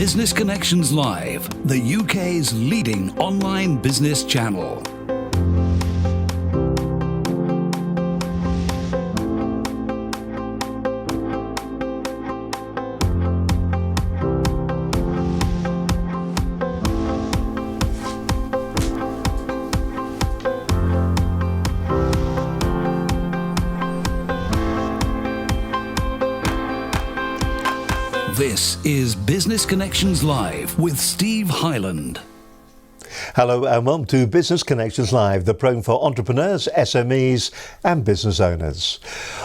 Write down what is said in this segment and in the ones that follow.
Business Connections Live, the UK's leading online business channel. This is Business Connections Live with Steve Hyland. Hello and welcome to Business Connections Live, the program for entrepreneurs, SMEs and business owners.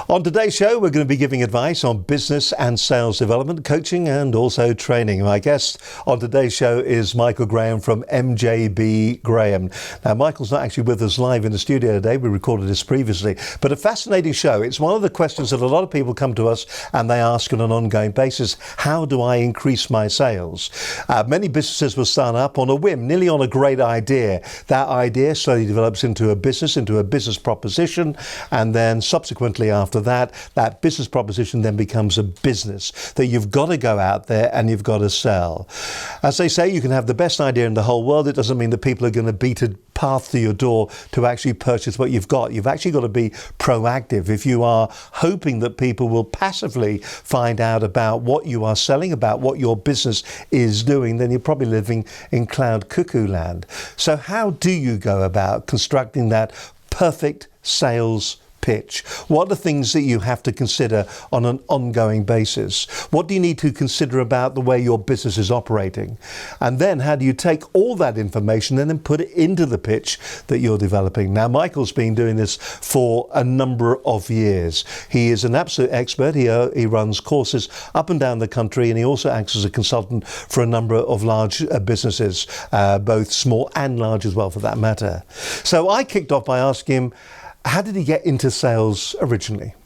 On today's show, we're going to be giving advice on business and sales development, coaching and also training. My guest on today's show is Michael Graham from MJB Graham. Now, Michael's not actually with us live in the studio today. We recorded this previously, but a fascinating show. It's one of the questions that a lot of people come to us and they ask on an ongoing basis, how do I increase my sales? Many businesses will start up on a whim, nearly on a great idea. That idea slowly develops into a business proposition, and then subsequently after that, that business proposition then becomes a business that you've got to go out there and you've got to sell. As they say, you can have the best idea in the whole world. It doesn't mean that people are going to beat a path to your door to actually purchase what you've got. You've actually got to be proactive. If you are hoping that people will passively find out about what you are selling, about what your business is doing, then you're probably living in cloud cuckoo land. So how do you go about constructing that perfect sales pitch? What are the things that you have to consider on an ongoing basis? What do you need to consider about the way your business is operating? And then how do you take all that information and then put it into the pitch that you're developing? Now, Michael's been doing this for a number of years. He is an absolute expert. He runs courses up and down the country, and he also acts as a consultant for a number of large businesses, both small and large as well for that matter. So I kicked off by asking him, how did he get into sales originally?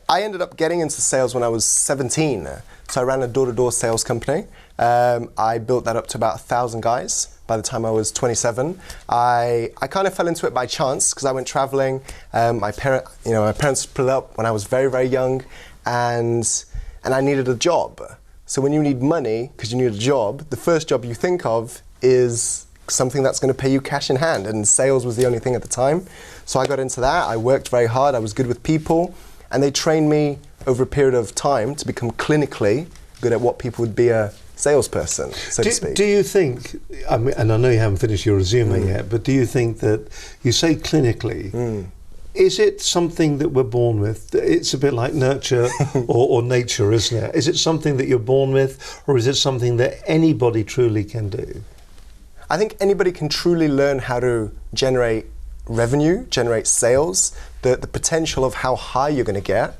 I ended up getting into sales when I was 17. So I ran a door-to-door sales company. I built that up to about 1,000 guys by the time I was 27. I kind of fell into it by chance because I went traveling. My parents split up when I was very, very young, and I needed a job. So when you need money because you need a job, the first job you think of is something that's going to pay you cash in hand, and sales was the only thing at the time. So I got into that. I worked very hard. I was good with people, and they trained me over a period of time to become clinically good at what people would be a salesperson, so to speak. Do you think, I mean, and I know you haven't finished your resume yet, but do you think that you say clinically, is it something that we're born with? It's a bit like nurture or nature, isn't it? Is it something that you're born with, or is it something that anybody truly can do? I think anybody can truly learn how to generate revenue, generate sales. The potential of how high you're going to get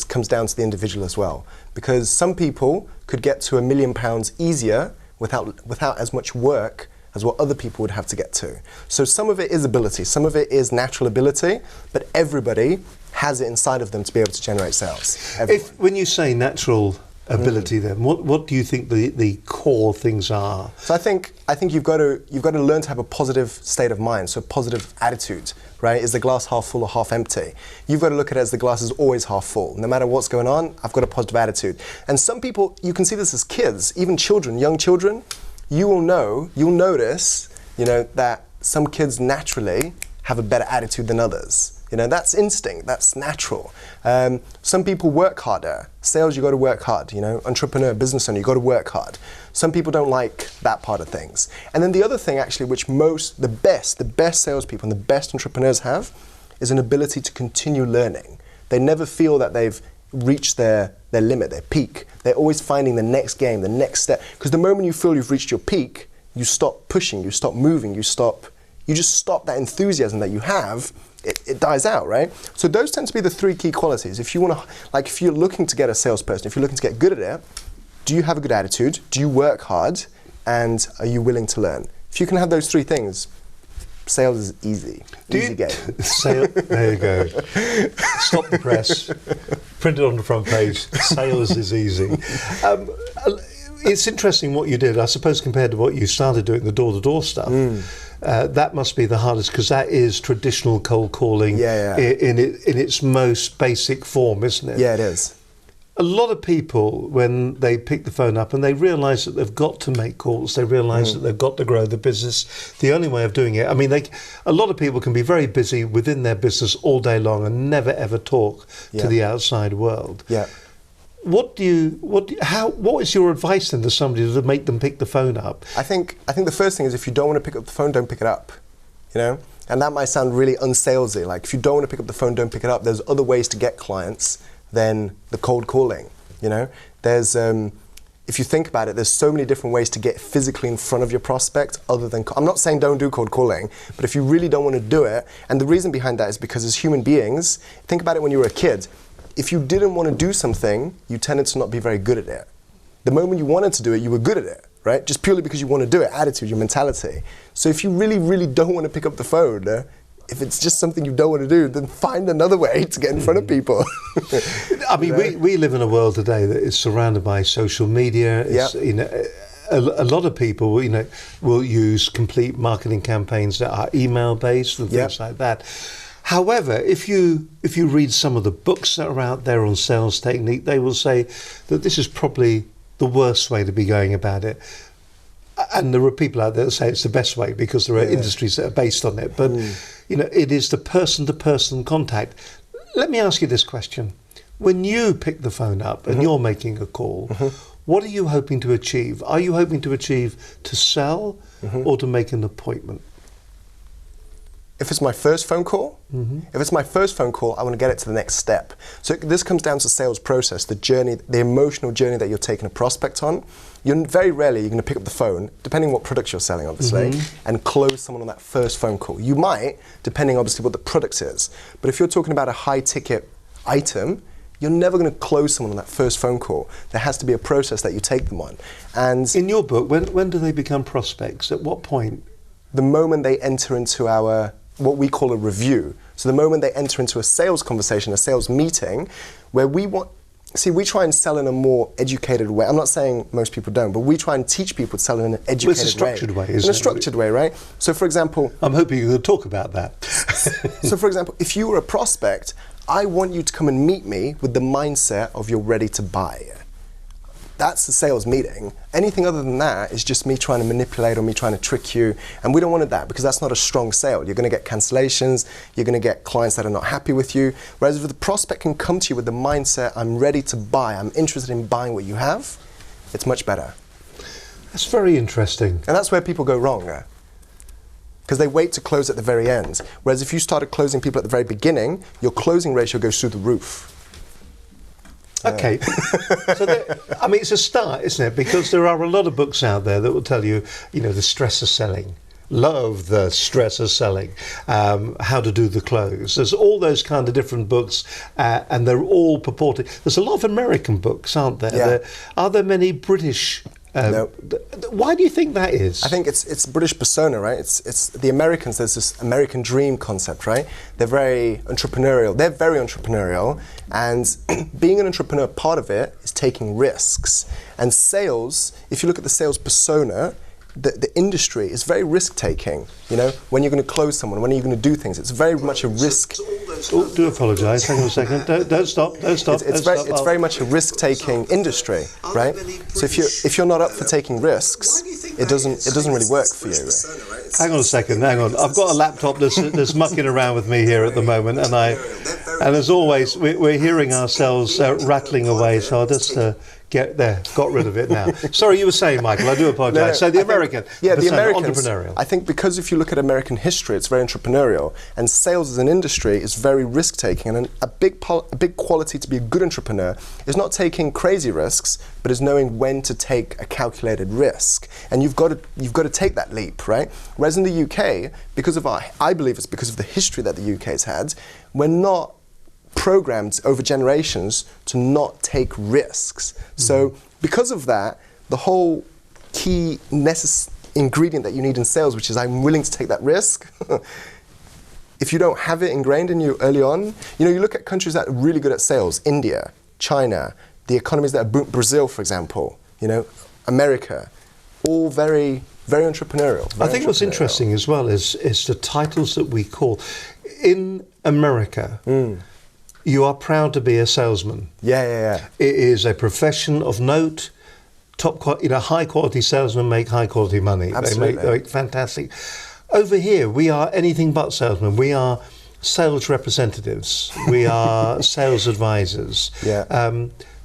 comes down to the individual as well. Because some people could get to £1 million easier without as much work as what other people would have to get to. So some of it is ability, some of it is natural ability, but everybody has it inside of them to be able to generate sales. When you say natural ability, then what do you think the core things are? So I think you've got to learn to have a positive state of mind, so a positive attitude, right? Is the glass half full or half empty? You've got to look at it as the glass is always half full. No matter what's going on, I've got a positive attitude. And some people, you can see this as kids, even children, young children, you'll notice, that some kids naturally have a better attitude than others. That's instinct, that's natural. Some people work harder. Sales, you got to work hard. Entrepreneur, business owner, you got to work hard. Some people don't like that part of things. And then the other thing actually, which the best salespeople and the best entrepreneurs have, is an ability to continue learning. They never feel that they've reached their limit, their peak. They're always finding the next game, the next step. Because the moment you feel you've reached your peak, you stop pushing, you stop moving, you just stop that enthusiasm that you have. It dies out, right? So those tend to be the three key qualities. If you're looking to get a salesperson, if you're looking to get good at it, do you have a good attitude? Do you work hard? And are you willing to learn? If you can have those three things, sales is easy. Easy game. There you go. Stop the press. Print it on the front page. Sales is easy. It's interesting what you did, I suppose, compared to what you started doing, the door-to-door stuff. That must be the hardest, because that is traditional cold calling in its most basic form, isn't it? Yeah, it is. a lot of people, when they pick the phone up and they realise that they've got to make calls, they realise that they've got to grow the business, the only way of doing it, I mean, a lot of people can be very busy within their business all day long and never ever talk to the outside world. Yeah. What is your advice then to somebody to make them pick the phone up? I think the first thing is, if you don't want to pick up the phone, don't pick it up. You know? And that might sound really unsalesy. Like, if you don't want to pick up the phone, don't pick it up. There's other ways to get clients than the cold calling, you know? There's, if you think about it, there's so many different ways to get physically in front of your prospect other than, I'm not saying don't do cold calling, but if you really don't want to do it, and the reason behind that is because as human beings, think about it when you were a kid. If you didn't want to do something, you tended to not be very good at it. The moment you wanted to do it, you were good at it, right? Just purely because you want to do it, attitude, your mentality. So if you really, really don't want to pick up the phone, if it's just something you don't want to do, then find another way to get in front of people. I mean, we live in a world today that is surrounded by social media. It's, you know, a lot of people, you know, will use complete marketing campaigns that are email based and things like that. However, if you read some of the books that are out there on sales technique, they will say that this is probably the worst way to be going about it. And there are people out there that say it's the best way because there are industries that are based on it. But, you know, it is the person-to-person contact. Let me ask you this question. When you pick the phone up and you're making a call, what are you hoping to achieve? Are you hoping to achieve to sell or to make an appointment? If it's my first phone call, I want to get it to the next step. So this comes down to sales process, the journey, the emotional journey that you're taking a prospect on. Very rarely you're going to pick up the phone, depending what products you're selling, obviously, and close someone on that first phone call. You might, depending obviously what the product is. But if you're talking about a high ticket item, you're never going to close someone on that first phone call. There has to be a process that you take them on. And in your book, when do they become prospects? At what point? The moment they enter into our what we call a review. So the moment they enter into a sales conversation, a sales meeting, where we try and sell in a more educated way. I'm not saying most people don't, but we try and teach people to sell in an educated way. It's a structured way, isn't it? In a structured way, right? So for example... I'm hoping you're going to talk about that. So for example, if you were a prospect, I want you to come and meet me with the mindset of you're ready to buy. That's the sales meeting. Anything other than that is just me trying to manipulate or me trying to trick you. And we don't want that because that's not a strong sale. You're going to get cancellations. You're going to get clients that are not happy with you. Whereas if the prospect can come to you with the mindset, I'm ready to buy, I'm interested in buying what you have, it's much better. That's very interesting. And that's where people go wrong. Because they wait to close at the very end. Whereas if you started closing people at the very beginning, your closing ratio goes through the roof. Okay, so I mean, it's a start, isn't it? Because there are a lot of books out there that will tell you, you know, the stress of selling. Love the stress of selling, how to do the close. There's all those kind of different books, and they're all purported. There's a lot of American books, aren't there? Yeah. Are there many British? No. Why do you think that is? I think it's British persona, right? It's the Americans. There's this American dream concept, right? They're very entrepreneurial. They're very entrepreneurial, and being an entrepreneur, part of it is taking risks. And sales, if you look at the sales persona, the industry is very risk-taking. You know, when you're going to close someone, when are you going to do things? It's very much a risk. Oh, do apologise. Hang on a second. Don't stop. It's very much a risk-taking industry, right? So if you're not up for taking risks, it doesn't really work for you. Hang on a second. Hang on. I've got a laptop that's mucking around with me here at the moment, and as always, we're hearing ourselves rattling away. So I'll just got rid of it now. Sorry, you were saying, Michael. I do apologise. No, so the American, the Americans, entrepreneurial. I think because if you look at American history, it's very entrepreneurial, and sales as an industry is very risk-taking. And a big quality to be a good entrepreneur is not taking crazy risks, but is knowing when to take a calculated risk. And you've got to take that leap, right? Whereas in the UK, I believe it's because of the history that the UK has had, we're not programmed over generations to not take risks. So because of that, the whole key ingredient that you need in sales, which is I'm willing to take that risk, if you don't have it ingrained in you early on, you know, you look at countries that are really good at sales, India, China, the economies that are Brazil, for example, you know, America, all very, very entrepreneurial. I think what's interesting as well is the titles that we call. In America, you are proud to be a salesman. Yeah. It is a profession of note. High quality salesmen make high quality money. Absolutely. They make fantastic. Over here, we are anything but salesmen. We are sales representatives. We are sales advisors. Yeah.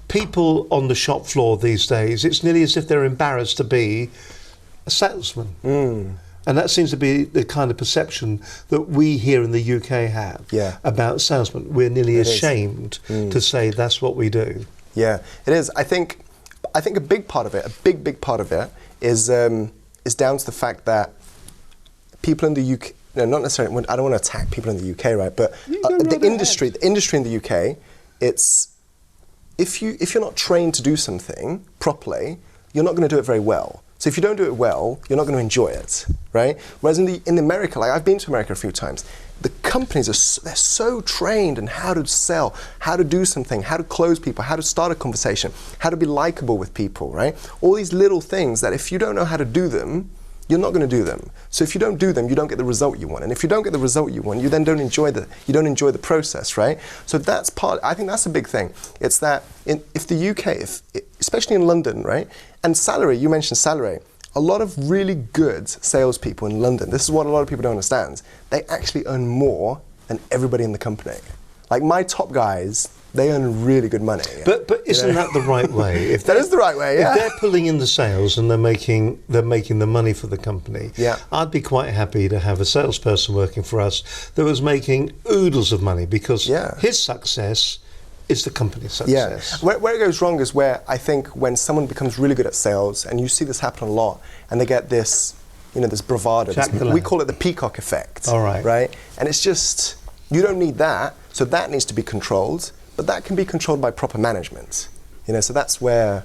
People on the shop floor these days, it's nearly as if they're embarrassed to be a salesman. And that seems to be the kind of perception that we here in the UK have about salesmen. We're nearly ashamed to say that's what we do. Yeah, it is. I think a big part of it, a big part of it, is down to the fact that people in the UK, not necessarily, I don't want to attack people in the UK, right? But the industry in the UK, it's, if you're not trained to do something properly, you're not going to do it very well. So if you don't do it well, you're not going to enjoy it, right? Whereas in America, like I've been to America a few times, the companies they're so trained in how to sell, how to do something, how to close people, how to start a conversation, how to be likable with people, right? All these little things that if you don't know how to do them, you're not going to do them. So if you don't do them, you don't get the result you want. And if you don't get the result you want, you then don't enjoy the process, right? So I think that's a big thing. It's that if the UK, especially in London, right? And salary, you mentioned salary. A lot of really good salespeople in London, this is what a lot of people don't understand, they actually earn more than everybody in the company. Like my top guys, they earn really good money. But isn't that the right way? That is the right way, yeah. If they're pulling in the sales and they're making the money for the company, I'd be quite happy to have a salesperson working for us that was making oodles of money, because his success is the company's success. Yeah. Where it goes wrong is where I think when someone becomes really good at sales, and you see this happen a lot, and they get this, this bravado. We call it the peacock effect. All right. Right? And it's just, you don't need that, so that needs to be controlled, but that can be controlled by proper management. So that's where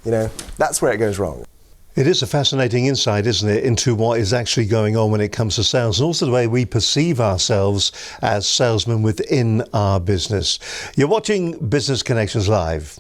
it goes wrong. It is a fascinating insight, isn't it, into what is actually going on when it comes to sales, and also the way we perceive ourselves as salesmen within our business. You're watching Business Connections Live.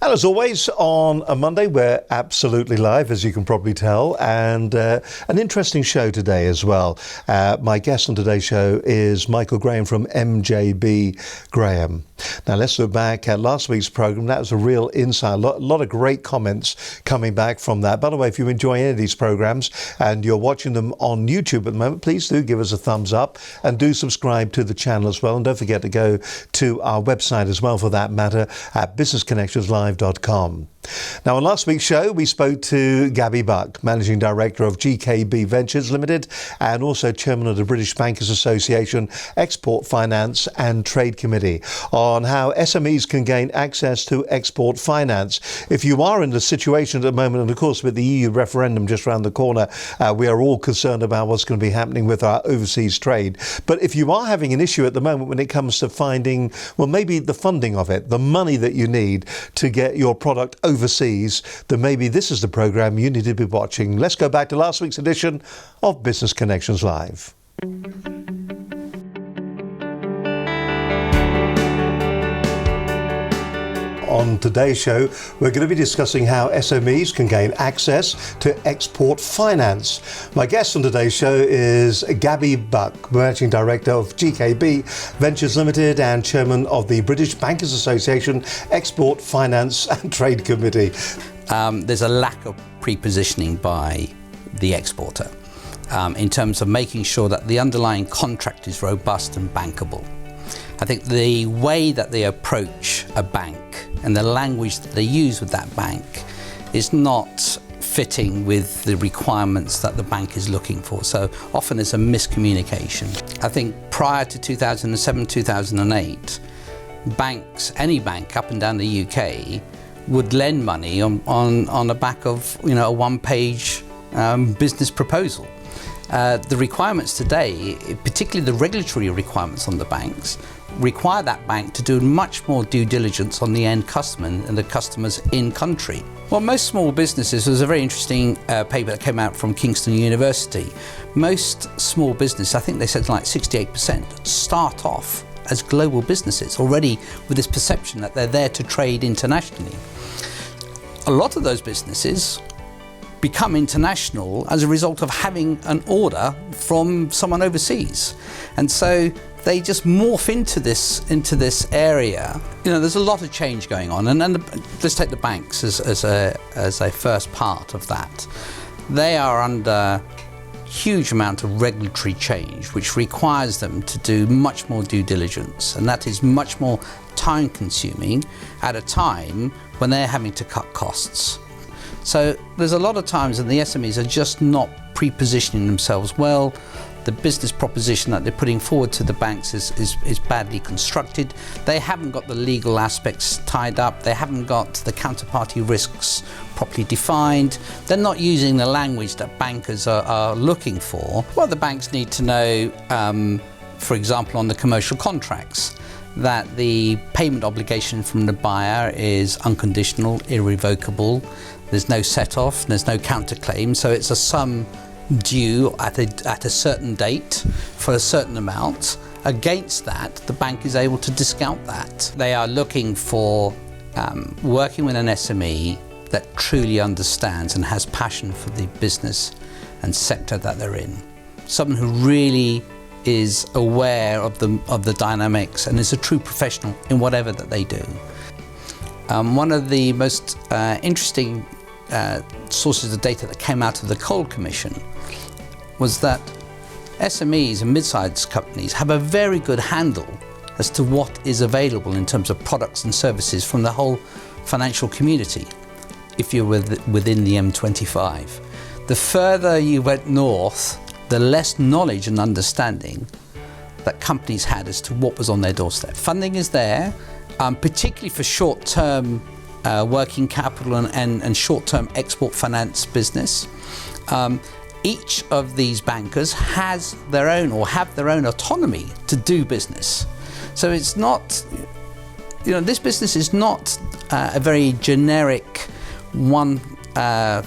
And as always, on a Monday, we're absolutely live, as you can probably tell, and an interesting show today as well. My guest on today's show is Michael Graham from MJB Graham. Now, let's look back at last week's programme. That was a real insight. A lot of great comments coming back from that. By the way, if you enjoy any of these programmes and you're watching them on YouTube at the moment, please do give us a thumbs up and do subscribe to the channel as well. And don't forget to go to our website as well, for that matter, at businessconnectionslive.com. Now, on last week's show, we spoke to Gabby Buck, Managing Director of GKB Ventures Limited and also Chairman of the British Bankers Association Export Finance and Trade Committee, on how SMEs can gain access to export finance. If you are in the situation at the moment, and of course with the EU referendum just around the corner, we are all concerned about what's going to be happening with our overseas trade. But if you are having an issue at the moment when it comes to finding, well, maybe the funding of it, the money that you need to get your product overseas, then maybe this is the programme you need to be watching. Let's go back to last week's edition of Business Connections Live. On today's show, we're going to be discussing how SMEs can gain access to export finance. My guest on today's show is Gabby Buck, Managing Director of GKB Ventures Limited and Chairman of the British Bankers Association Export Finance and Trade Committee. There's a lack of pre-positioning by the exporter in terms of making sure that the underlying contract is robust and bankable. I think the way that they approach a bank and the language that they use with that bank is not fitting with the requirements that the bank is looking for. So often there's a miscommunication. I think prior to 2007, 2008, banks, any bank up and down the UK, would lend money on the back of a one-page business proposal. The requirements today, particularly the regulatory requirements on the banks, require that bank to do much more due diligence on the end customer and the customers in country. Well, most small businesses, there's a very interesting paper that came out from Kingston University. Most small business, I think they said like 68%, start off as global businesses already with this perception that they're there to trade internationally. A lot of those businesses become international as a result of having an order from someone overseas. And so they just morph into this area. You know, there's a lot of change going on, and let's take the banks as a first part of that. They are under huge amount of regulatory change, which requires them to do much more due diligence, and that is much more time consuming at a time when they're having to cut costs. So there's a lot of times that the SMEs are just not pre-positioning themselves well. The business proposition that they're putting forward to the banks is badly constructed. They haven't got the legal aspects tied up. They haven't got the counterparty risks properly defined. They're not using the language that bankers are looking for. Well, the banks need to know, for example, on the commercial contracts, that the payment obligation from the buyer is unconditional, irrevocable. There's no set-off, there's no counterclaim, so it's a sum due at a certain date for a certain amount. Against that, the bank is able to discount that. They are looking for working with an SME that truly understands and has passion for the business and sector that they're in. Someone who really is aware of the dynamics and is a true professional in whatever that they do. One of the most interesting sources of data that came out of the Cole Commission was that SMEs and mid-sized companies have a very good handle as to what is available in terms of products and services from the whole financial community if you're within the M25. The further you went north, the less knowledge and understanding that companies had as to what was on their doorstep. Funding is there, particularly for short-term working capital and short-term export finance business. Each of these bankers has their own or have their own autonomy to do business. So it's not, this business is not a very generic one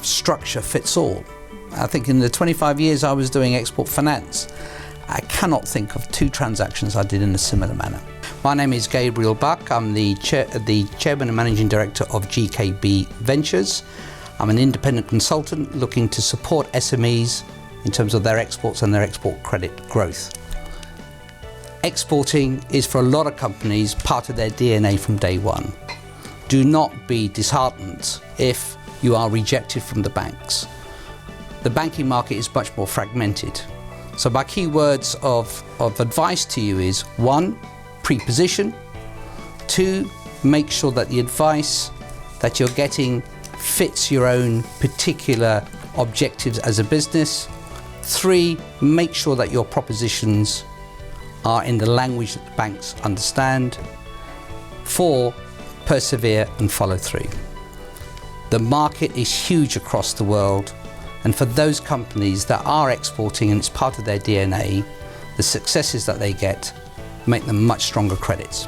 structure fits all. I think in the 25 years I was doing export finance, I cannot think of 2 transactions I did in a similar manner. My name is Gabriel Buck. I'm the Chairman and Managing Director of GKB Ventures. I'm an independent consultant looking to support SMEs in terms of their exports and their export credit growth. Exporting is for a lot of companies part of their DNA from day one. Do not be disheartened if you are rejected from the banks. The banking market is much more fragmented. So my key words of advice to you is 1, pre-position. 2, make sure that the advice that you're getting fits your own particular objectives as a business. 3, make sure that your propositions are in the language that the banks understand. 4, persevere and follow through. The market is huge across the world, and for those companies that are exporting and it's part of their DNA, the successes that they get make them much stronger credits.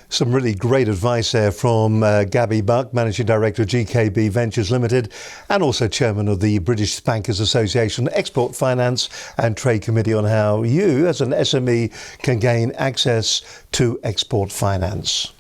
Some really great advice there from Gabby Buck, Managing Director of GKB Ventures Limited and also Chairman of the British Bankers Association Export Finance and Trade Committee on how you as an SME can gain access to export finance.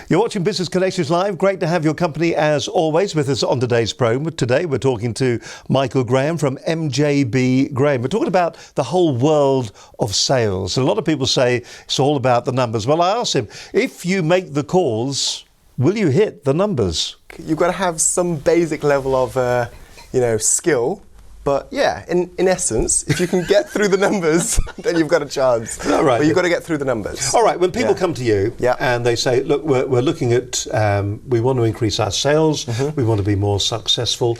You're watching Business Connections Live. Great to have your company as always with us on today's program. Today we're talking to Michael Graham from MJB Graham. We're talking about the whole world of sales. A lot of people say it's all about the numbers. Well, I asked him, if you make the calls, will you hit the numbers? You've got to have some basic level of, skill. But yeah, in essence, if you can get through the numbers, then you've got a chance. All right. But you've got to get through the numbers. All right, when people come to you and they say, look, we're looking at, we want to increase our sales, we want to be more successful.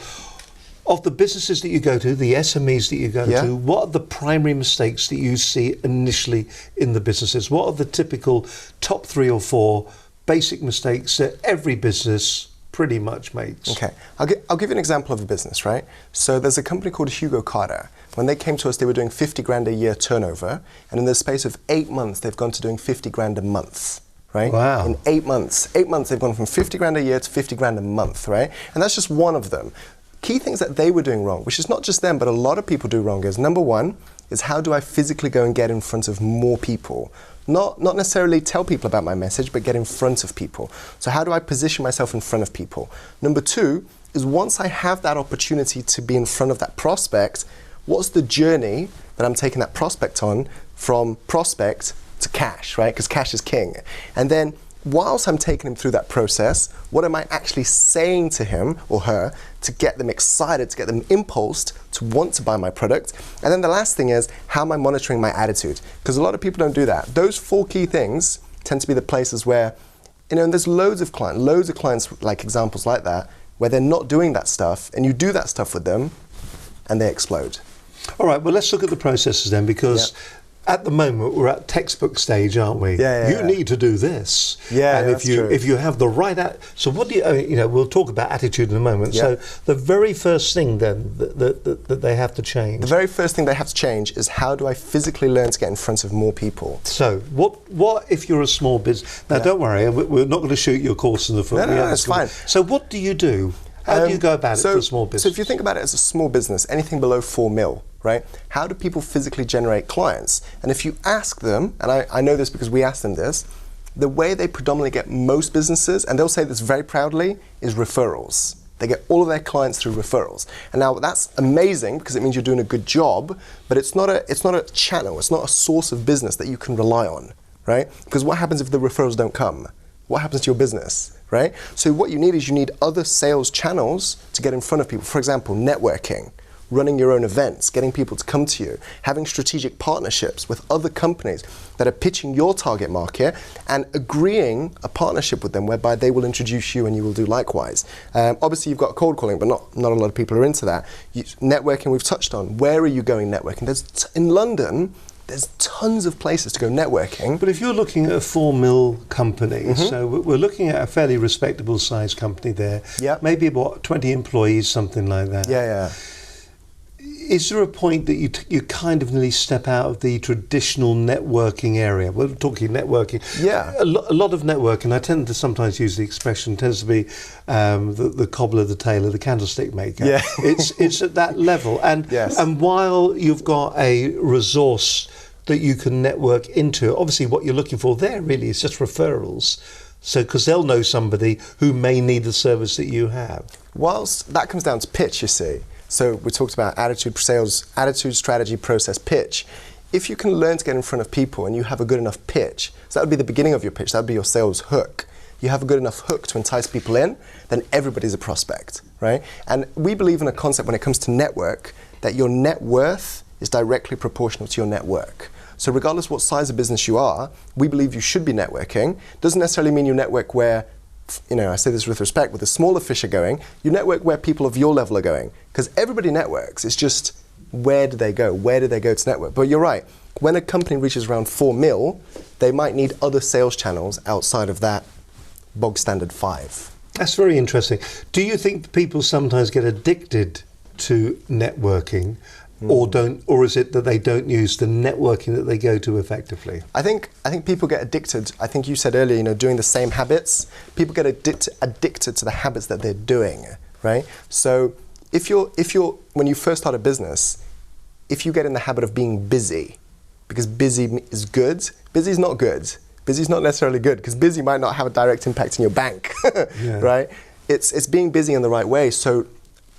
Of the businesses that you go to, the SMEs that you go to, what are the primary mistakes that you see initially in the businesses? What are the typical top 3 or 4 basic mistakes that every business pretty much makes? Okay, I'll give you an example of a business, right? So there's a company called Hugo Carter. When they came to us, they were doing 50 grand a year turnover, and in the space of 8 months, they've gone to doing 50 grand a month, right? Wow. In 8 months. 8 months, they've gone from 50 grand a year to 50 grand a month, right? And that's just one of them. Key things that they were doing wrong, which is not just them, but a lot of people do wrong, is number 1, is how do I physically go and get in front of more people? Not necessarily tell people about my message, but get in front of people. So how do I position myself in front of people? Number two is once I have that opportunity to be in front of that prospect, what's the journey that I'm taking that prospect on from prospect to cash, right? Because cash is king. And then whilst I'm taking him through that process, what am I actually saying to him or her to get them excited, to get them impulsed to want to buy my product? And then the last thing is, how am I monitoring my attitude? Because a lot of people don't do that. Those 4 key things tend to be the places where, and there's loads of clients like examples like that, where they're not doing that stuff, and you do that stuff with them, and they explode. All right, well, let's look at the processes then, because at the moment we're at textbook stage, aren't we? You need to do this. And if you have the right so what do you we'll talk about attitude in a moment. So the very first thing then that they have to change. The very first thing they have to change is, how do I physically learn to get in front of more people? So what if you're a small business? Now don't worry, we're not going to shoot your course in the foot. No, it's fine. So what do you do? How do you go about it for a small business? So if you think about it as a small business, anything below 4 mil, right? How do people physically generate clients? And if you ask them, and I know this because we asked them this, the way they predominantly get most businesses, and they'll say this very proudly, is referrals. They get all of their clients through referrals. And now that's amazing because it means you're doing a good job, but it's not a channel, it's not a source of business that you can rely on, right? Because what happens if the referrals don't come? What happens to your business, right? So what you need is other sales channels to get in front of people. For example, networking, running your own events, getting people to come to you, having strategic partnerships with other companies that are pitching your target market and agreeing a partnership with them whereby they will introduce you and you will do likewise. Obviously, you've got cold calling, but not a lot of people are into that. Networking, we've touched on. Where are you going networking? In London, there's tons of places to go networking. But if you're looking at a 4 mil company, so we're looking at a fairly respectable size company there, maybe about 20 employees, something like that. Is there a point that you kind of nearly step out of the traditional networking area? We're talking networking. A lot of networking, I tend to sometimes use the expression, tends to be the cobbler, the tailor, the candlestick maker. It's at that level. And while you've got a resource that you can network into, obviously what you're looking for there really is just referrals. So, because they'll know somebody who may need the service that you have. Whilst that comes down to pitch, you see. So we talked about attitude, sales, attitude, strategy, process, pitch. If you can learn to get in front of people and you have a good enough pitch, so that would be the beginning of your pitch, that would be your sales hook. You have a good enough hook to entice people in, then everybody's a prospect, right? And we believe in a concept when it comes to network, that your net worth is directly proportional to your network. So regardless what size of business you are, we believe you should be networking. Doesn't necessarily mean you network where, I say this with respect, with the smaller fish are going, you network where people of your level are going. Because everybody networks, it's just where do they go? Where do they go to network? But you're right, when a company reaches around 4 mil, they might need other sales channels outside of that bog standard 5. That's very interesting. Do you think people sometimes get addicted to networking, or is it that they don't use the networking that they go to effectively? I think people get addicted. I think you said earlier, doing the same habits. People get addicted to the habits that they're doing, right? So if you're when you first start a business, if you get in the habit of being busy, because busy is good, busy is not good. Busy is not necessarily good, because busy might not have a direct impact in your bank, right? It's being busy in the right way. So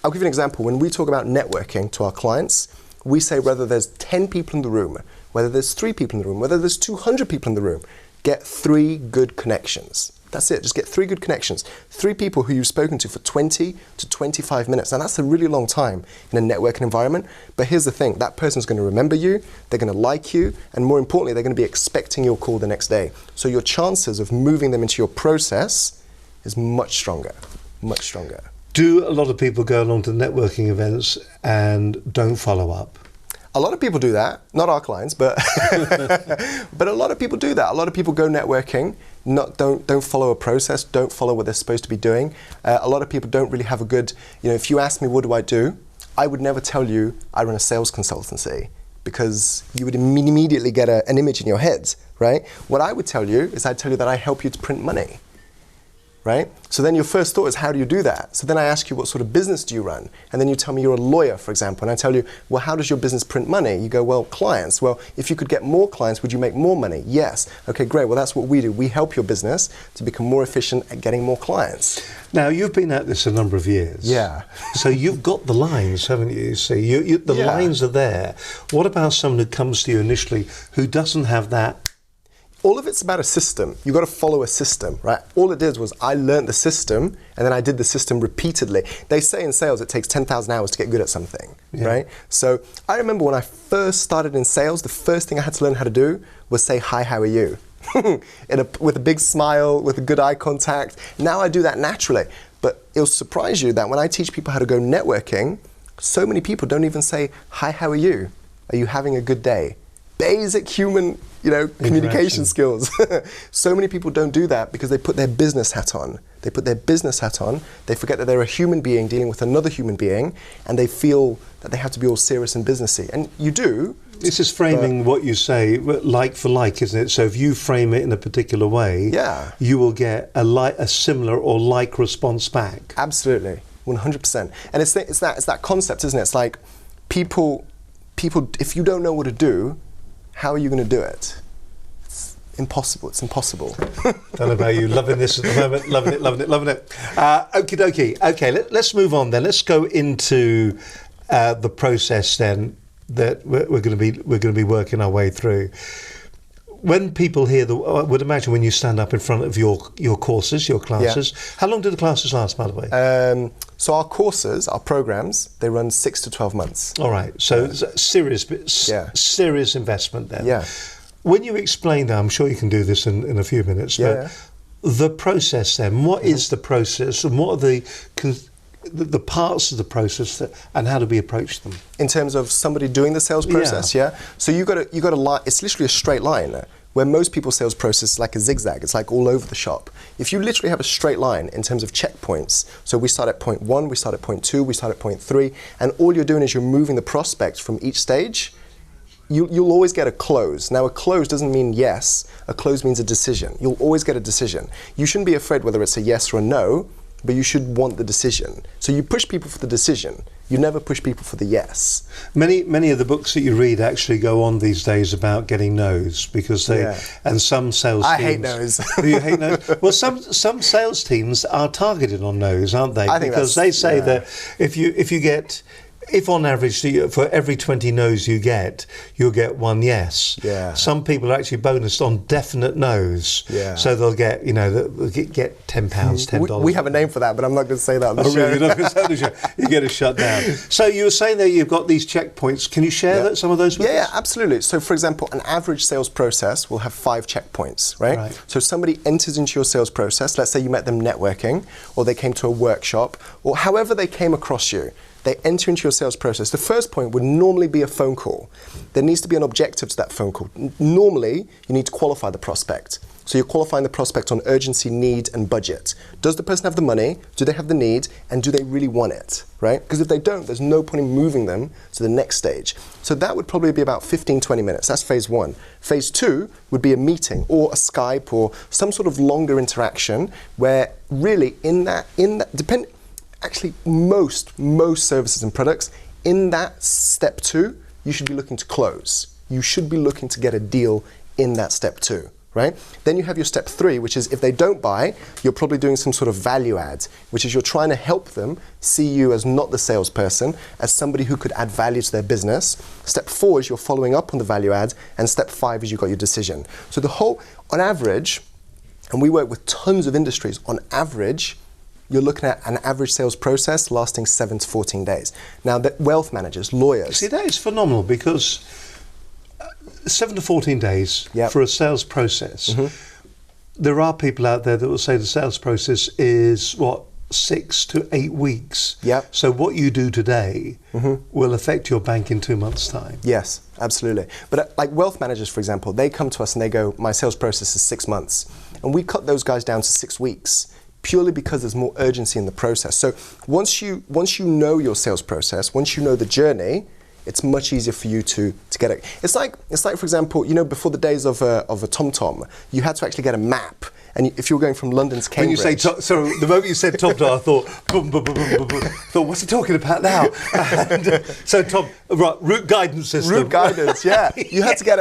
I'll give you an example. When we talk about networking to our clients, we say whether there's 10 people in the room, whether there's 3 people in the room, whether there's 200 people in the room, get 3 good connections. That's it, just get 3 good connections. 3 people who you've spoken to for 20 to 25 minutes. And that's a really long time in a networking environment. But here's the thing, that person's going to remember you, they're going to like you, and more importantly, they're going to be expecting your call the next day. So your chances of moving them into your process is much stronger, much stronger. Do a lot of people go along to networking events and don't follow up? A lot of people do that, not our clients, but but a lot of people do that. A lot of people go networking, don't follow a process, don't follow what they're supposed to be doing. A lot of people don't really have a good, if you ask me what do, I would never tell you I run a sales consultancy, because you would immediately get an image in your head, right? What I would tell you is I'd tell you that I help you to print money. right? So then your first thought is, how do you do that? So then I ask you, what sort of business do you run? And then you tell me you're a lawyer, for example, and I tell you, well, how does your business print money? You go, well, clients. Well, if you could get more clients, would you make more money? Yes. Okay, great. Well, that's what we do. We help your business to become more efficient at getting more clients. Now, you've been at this a number of years. Yeah. So you've got the lines, haven't you? See, the lines are there. What about someone who comes to you initially who doesn't have that? All of it's about a system. You've got to follow a system, right? All it did was I learned the system and then I did the system repeatedly. They say in sales it takes 10,000 hours to get good at something, right? So I remember when I first started in sales, the first thing I had to learn how to do was say, hi, how are you? With a big smile, with a good eye contact. Now I do that naturally. But it'll surprise you that when I teach people how to go networking, so many people don't even say, hi, how are you? Are you having a good day? Basic human, communication skills. So many people don't do that because they put their business hat on. They put their business hat on, they forget that they're a human being dealing with another human being, and they feel that they have to be all serious and businessy. And you do. This is framing what you say like for like, isn't it? So if you frame it in a particular way, you will get a similar or like response back. Absolutely, 100%. And it's that concept, isn't it? It's like people, if you don't know what to do, how are you going to do it? It's impossible. It's impossible. Don't know about you. Loving this at the moment. Loving it. Okie dokie. Okay, let's move on then. Let's go into the process then that we're going to be working our way through. When people hear I would imagine when you stand up in front of your courses, your classes. How long do the classes last, by the way? So our courses, our programs, they run 6 to 12 months. All right. So it's a serious investment then. Yeah. When you explain that, I'm sure you can do this in a few minutes, but the process then, what is the process and what are the parts of the process and how do we approach them? In terms of somebody doing the sales process, So you got a line, it's literally a straight line. Where most people's sales process is like a zigzag, it's like all over the shop. If you literally have a straight line in terms of checkpoints, so we start at point 1, we start at point 2, we start at point 3, and all you're doing is you're moving the prospect from each stage, you'll always get a close. Now a close doesn't mean yes, a close means a decision. You'll always get a decision. You shouldn't be afraid whether it's a yes or a no, but you should want the decision. So you push people for the decision. You never push people for the yes. Many of the books that you read actually go on these days about getting no's because and some sales teams. I hate no's. You hate no's? Well, some sales teams are targeted on no's, aren't they? Because they say that if on average for every 20 no's you get, you'll get 1 yes. Yeah. Some people are actually bonused on definite no's. Yeah. So they'll get, they'll get £10, $10. We have a name for that, but I'm not going to say that on the show. Really? You're not going to say on the show. You get it shut down. So you were saying that you've got these checkpoints. Can you share some of those with us? Yeah, absolutely. So for example, an average sales process will have 5 checkpoints, right? So somebody enters into your sales process. Let's say you met them networking, or they came to a workshop, or however they came across you. They enter into your sales process. The first point would normally be a phone call. There needs to be an objective to that phone call. Normally, you need to qualify the prospect. So you're qualifying the prospect on urgency, need, and budget. Does the person have the money? Do they have the need? And do they really want it, right? Because if they don't, there's no point in moving them to the next stage. So that would probably be about 15, 20 minutes. That's phase 1. Phase 2 would be a meeting or a Skype or some sort of longer interaction where really actually most services and products, in that step 2, you should be looking to close. You should be looking to get a deal in that step 2, right? Then you have your step 3, which is if they don't buy, you're probably doing some sort of value add, which is you're trying to help them see you as not the salesperson, as somebody who could add value to their business. Step 4 is you're following up on the value add, and step 5 is you've got your decision. So on average, and we work with tons of industries, on average, you're looking at an average sales process lasting 7 to 14 days. Now, the wealth managers, lawyers... See, that is phenomenal because 7 to 14 days for a sales process. There are people out there that will say the sales process is, 6 to 8 weeks. So what you do today will affect your bank in 2 months' time. Yes, absolutely. But like wealth managers, for example, they come to us and they go, my sales process is 6 months. And we cut those guys down to 6 weeks. Purely because there's more urgency in the process. So once you know your sales process, once you know the journey, it's much easier for you to get it. It's like for example, before the days of a TomTom, you had to actually get a map and if you're going from London to When you Cambridge... say top, sorry, the moment you said top to, I thought, boom, boom, boom, boom, boom, boom. Thought, what's he talking about now? And, so Tom, right, route guidance system. Route guidance, yeah. You had to get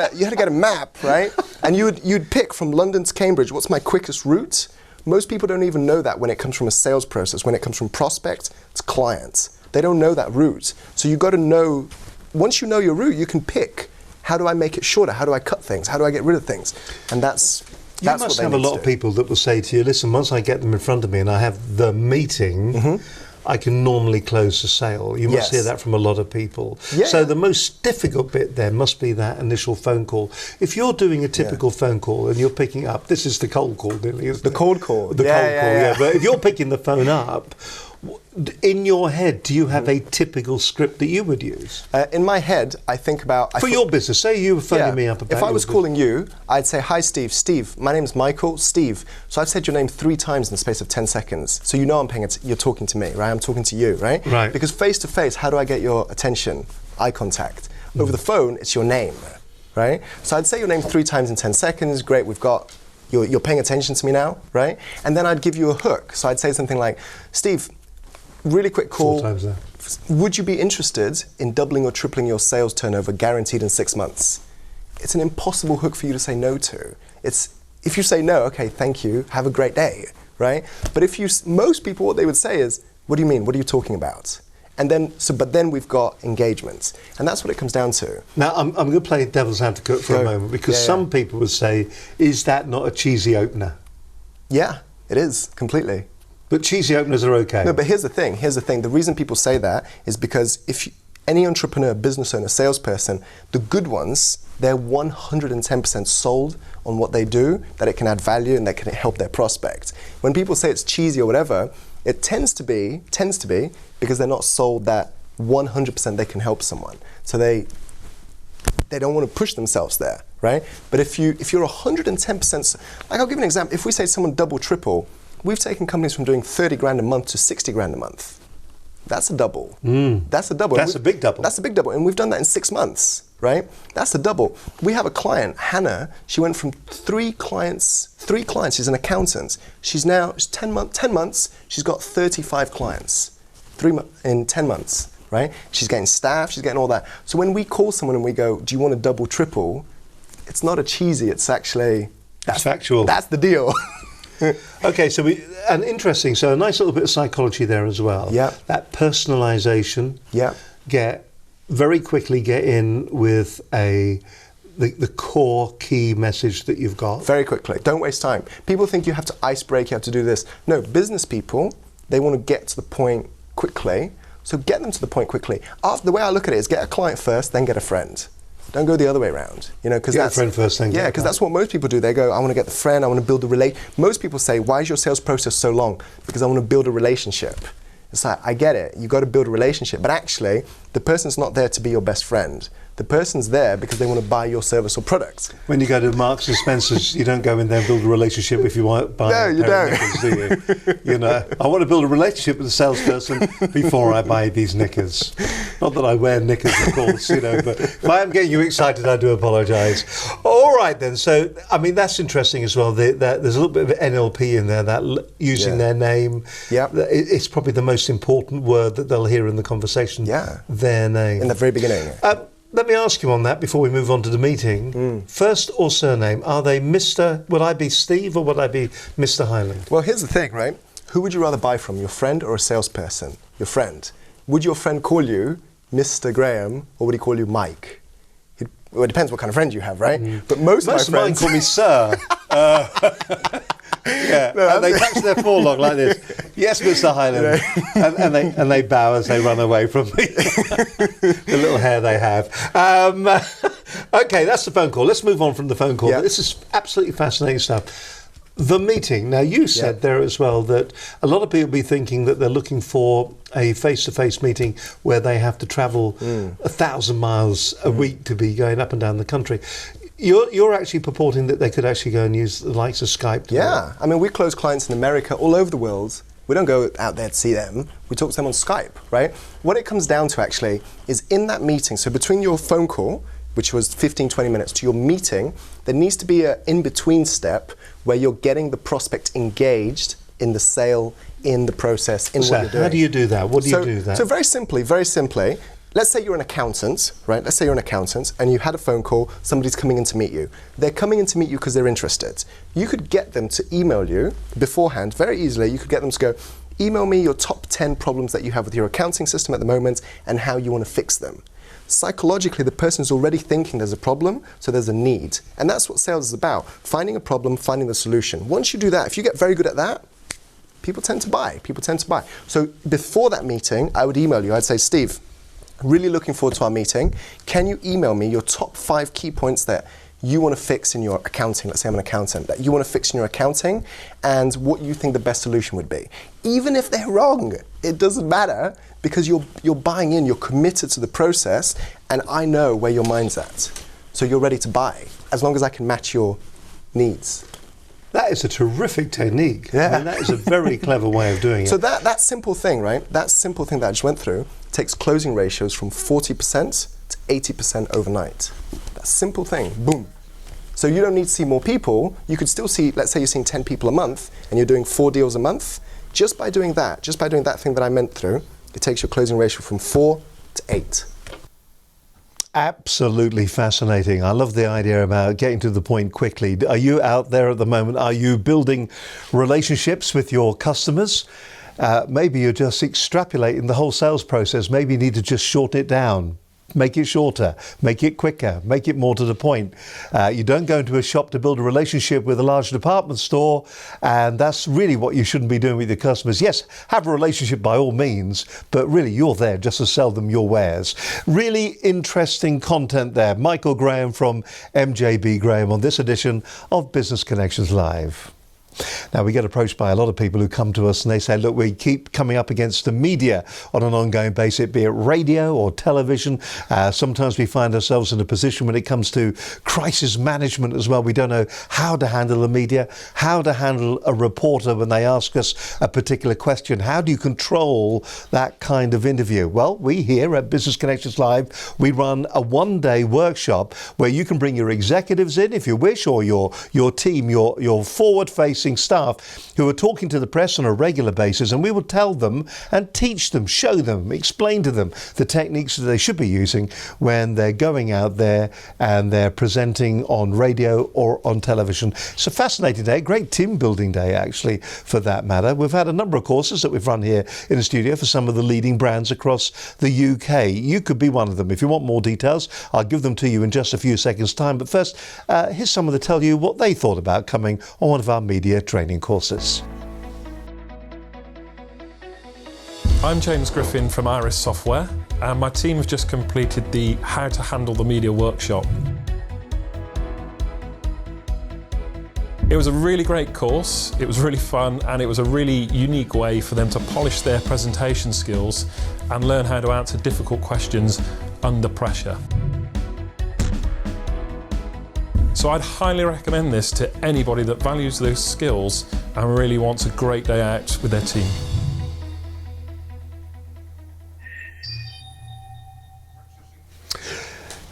a map, right? And you'd pick from London to Cambridge, what's my quickest route? Most people don't even know that when it comes from a sales process, when it comes from prospect to client. They don't know that route. So you've got to know, once you know your route, you can pick, how do I make it shorter? How do I cut things? How do I get rid of things? And that's you must what they have a need lot to of do. people that will say to you, listen, once I get them in front of me and I have the meeting, I can normally close the sale. You must Yes. hear that from a lot of people. Yeah. So the most difficult bit there must be that initial phone call. If you're doing a typical phone call and you're picking up, this is the cold call, really, isn't it? The cold call. The Yeah, cold yeah, call, yeah. yeah. But if you're picking the phone up, in your head, do you have a typical script that you would use? In my head, I think about... For your business, say you were phoning me up about If I was your calling you, I'd say, hi, Steve. Steve, my name's Michael. Steve. So I've said your name 3 times in the space of 10 seconds. So you know you're talking to me, right? I'm talking to you, right? Right. Because face to face, how do I get your attention? Eye contact. Over the phone, it's your name, right? So I'd say your name 3 times in 10 seconds. Great, you're paying attention to me now, right? And then I'd give you a hook. So I'd say something like, Steve, really quick call. 4 times there. Would you be interested in doubling or tripling your sales turnover guaranteed in 6 months? It's an impossible hook for you to say no to. If you say no, okay, thank you, have a great day, right? But most people, what they would say is, what do you mean? What are you talking about? And then, but then we've got engagement, and that's what it comes down to. Now, I'm going to play devil's advocate for a moment, because some people would say, is that not a cheesy opener? Yeah, it is, completely. But cheesy openers are okay. No, but here's the thing. The reason people say that is because any entrepreneur, business owner, salesperson, the good ones, they're 110% sold on what they do, that it can add value and that can help their prospect. When people say it's cheesy or whatever, it tends to be because they're not sold that 100% they can help someone. So they don't want to push themselves there, right? But if you're 110%, like I'll give you an example. If we say someone double, triple, we've taken companies from doing 30 grand a month to 60 grand a month. That's a double. That's a double. That's a big double. That's a big double. And we've done that in 6 months, right? That's a double. We have a client, Hannah, she went from 3 clients, she's an accountant. She's now, 10 months, she's got 35 clients. In 10 months, right? She's getting staff, she's getting all that. So when we call someone and we go, do you want to double, triple? It's not a cheesy, it's actually... That's factual. That's the deal. Okay, so interesting. So a nice little bit of psychology there as well. Yeah. That personalisation. Yeah. Very quickly get in with the core key message that you've got. Very quickly. Don't waste time. People think you have to ice break, you have to do this. No, business people, they want to get to the point quickly. So get them to the point quickly. The way I look at it is get a client first, then get a friend. Don't go the other way around, because get a friend first, then because that's what most people do. They go, I want to get the friend, I want to build a relation. Most people say, why is your sales process so long? Because I want to build a relationship. It's like, I get it, you've got to build a relationship, but actually, the person's not there to be your best friend. The person's there because they want to buy your service or product. When you go to Marks and Spencer's, you don't go in there and build a relationship if you want to buy No, you don't. knickers, do you? I want to build a relationship with the salesperson before I buy these knickers. Not that I wear knickers, of course, but if I am getting you excited, I do apologise. All right then, so, that's interesting as well. There's a little bit of NLP in there, that using their name. Yeah. It's probably the most important word that they'll hear in the conversation. Yeah. Their name. In the very beginning. Let me ask you on that before we move on to the meeting. First or surname, are they Mr. Would I be Steve or would I be Mr. Hyland? Well, here's the thing, right? Who would you rather buy from, your friend or a salesperson? Your friend. Would your friend call you Mr. Graham or would he call you Mike? Well, it depends what kind of friend you have, right? But most of my friends call me Sir. And they touch their forelock like this. Yes, Mr. Hyland. and they bow as they run away from me. The little hair they have. Okay, that's the phone call. Let's move on from the phone call. Yeah. This is absolutely fascinating stuff. The meeting. Now, you said there as well that a lot of people be thinking that they're looking for a face-to-face meeting where they have to travel 1,000 miles a week to be going up and down the country. You're actually purporting that they could actually go and use the likes of Skype. Yeah, we close clients in America, all over the world. We don't go out there to see them. We talk to them on Skype, right? What it comes down to actually is in that meeting, so between your phone call, which was 15, 20 minutes, to your meeting, there needs to be an in-between step where you're getting the prospect engaged in the sale, in the process, in what you're doing. How do you do that? What do you do that? So very simply, let's say you're an accountant, right? Let's say you're an accountant and you had a phone call, somebody's coming in to meet you. They're coming in to meet you because they're interested. You could get them to email you beforehand, very easily. You could get them to go, email me your top 10 problems that you have with your accounting system at the moment and how you want to fix them. Psychologically, the person's already thinking there's a problem, so there's a need. And that's what sales is about, finding a problem, finding the solution. Once you do that, if you get very good at that, people tend to buy. So before that meeting, I would email you. I'd say, Steve, really looking forward to our meeting. Can you email me your top 5 key points that you want to fix in your accounting? Let's say I'm an accountant, that you want to fix in your accounting and what you think the best solution would be. Even if they're wrong, it doesn't matter because you're buying in, you're committed to the process, and I know where your mind's at. So you're ready to buy, as long as I can match your needs. That is a terrific technique. Yeah. I mean, that is a very clever way of doing it. So that simple thing, right? That simple thing that I just went through takes closing ratios from 40% to 80% overnight. That simple thing, boom. So you don't need to see more people. You could still see, let's say you're seeing 10 people a month and you're doing 4 deals a month. Just by doing that thing that I went through, it takes your closing ratio from 4 to 8. Absolutely fascinating. I love the idea about getting to the point quickly. Are you out there at the moment? Are you building relationships with your customers? Maybe you're just extrapolating the whole sales process. Maybe you need to just shorten it down. Make it shorter, make it quicker, make it more to the point. You don't go into a shop to build a relationship with a large department store, and that's really what you shouldn't be doing with your customers. Yes, have a relationship by all means, but really you're there just to sell them your wares. Really interesting content there. Michael Graham from MJB Graham on this edition of Business Connections Live. Now, we get approached by a lot of people who come to us and they say, look, we keep coming up against the media on an ongoing basis, be it radio or television. Sometimes we find ourselves in a position when it comes to crisis management as well. We don't know how to handle the media, how to handle a reporter when they ask us a particular question. How do you control that kind of interview? Well, we here at Business Connections Live, we run a one-day workshop where you can bring your executives in if you wish, or your team, your forward-facing staff who are talking to the press on a regular basis, and we will tell them and teach them, show them, explain to them the techniques that they should be using when they're going out there and they're presenting on radio or on television. It's a fascinating day, great team building day actually for that matter. We've had a number of courses that we've run here in the studio for some of the leading brands across the UK. You could be one of them. If you want more details, I'll give them to you in just a few seconds time. But first, here's someone to tell you what they thought about coming on one of our media training courses. I'm James Griffin from Iris Software, and my team have just completed the How to Handle the Media workshop. It was a really great course, it was really fun, and it was a really unique way for them to polish their presentation skills and learn how to answer difficult questions under pressure. So I'd highly recommend this to anybody that values those skills and really wants a great day out with their team.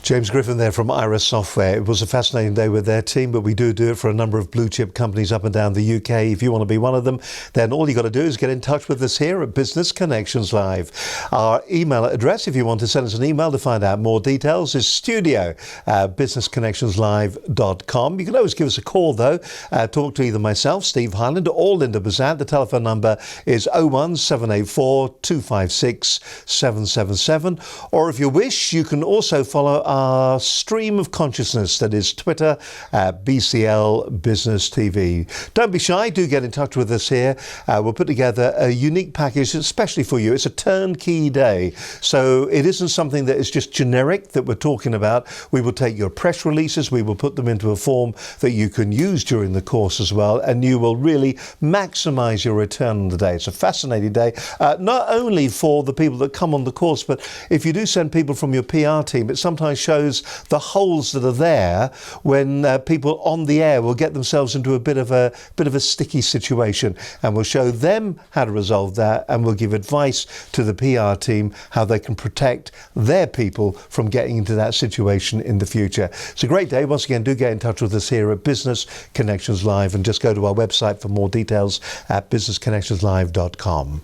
James Griffin there from Iris Software. It was a fascinating day with their team, but we do it for a number of blue chip companies up and down the UK. If you want to be one of them, then all you got to do is get in touch with us here at Business Connections Live. Our email address, if you want to send us an email to find out more details, is studio@businessconnectionslive.com. You can always give us a call though, talk to either myself, Steve Highland, or Linda Bazant. The telephone number is 01784 256 777. Or if you wish, you can also follow our stream of consciousness, that is Twitter, BCL Business TV. Don't be shy, do get in touch with us here. We'll put together a unique package especially for you. It's a turnkey day, so it isn't something that is just generic that we're talking about. We will take your press releases, we will put them into a form that you can use during the course as well, and you will really maximize your return on the day. It's a fascinating day, not only for the people that come on the course, but if you do send people from your PR team, it sometimes shows the holes that are there when people on the air will get themselves into a bit of a sticky situation, and we'll show them how to resolve that, and we'll give advice to the PR team how they can protect their people from getting into that situation in the future. It's a great day. Once again, do get in touch with us here at Business Connections Live, and just go to our website for more details at businessconnectionslive.com.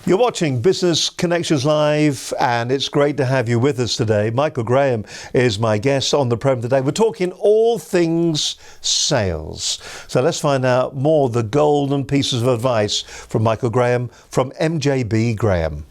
You're watching Business Connections Live, and it's great to have you with us today. Michael Graham is my guest on the program today. We're talking all things sales. So let's find out more of the golden pieces of advice from Michael Graham from MJB Graham.